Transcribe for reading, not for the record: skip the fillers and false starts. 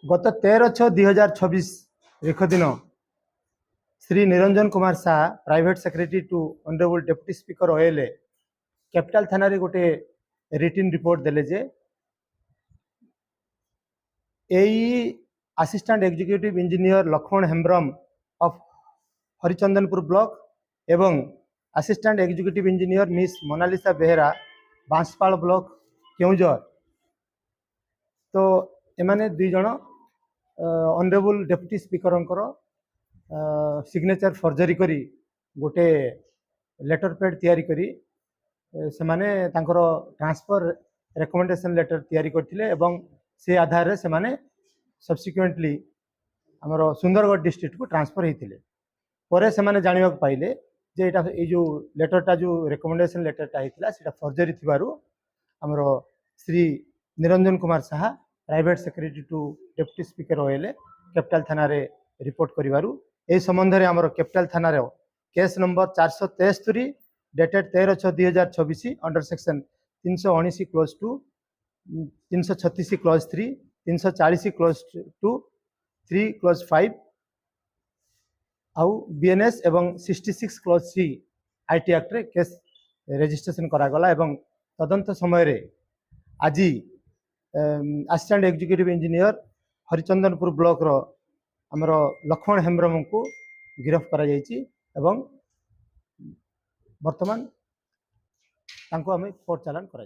गत 13/6/2026 रेख दिन Shri Niranjan Kumar Shah private secretary to honourable deputy speaker OLA capital थाना रे गोटे रिटन रिपोर्ट देले जे AE assistant executive engineer Laxman Hembram of Harichandanpur block एवं assistant executive engineer miss Monalisa Behera Banspal block Keonjhar तो एमाने दुई जन honourable deputy speaker signature forgery करी गोटे लेटर पैड तैयारी करी से माने तांकर ट्रांसफर रिकमेंडेशन लेटर तैयारी करथिले एवं से आधार रे से माने सब्सिक्वेंटली हमर सुंदरगढ़ डिस्ट्रिक्ट को ट्रांसफर होते परे से माने जानिबा पाइले जे एटा ए जो लेटरटा जो रिकमेंडेशन लेटरटा होता सेटा फर्जरी थिबारु हमर Shri Niranjan Kumar Shah private secretary to deputy speaker OLA capital थाना रे रिपोर्ट करिवारु ए संबंध रे हमर कैपिटल थाना रे case number 473 dated 13/6/2026 under section 319 clause 2 336 clause 3 340 clause 2 3 clause 5 आउ बीएनएस एवं 66 क्लोज 3 आईटी एक्ट रे केस रजिस्ट्रेशन करागला एवं तदंत समय रे आज assistant executive engineer Harichandanpur block रो हमर लक्ष्मण हेम्ब्रम को गिरफ्त करा जायछि एवं वर्तमान तांको हमें कोर्ट चालान करा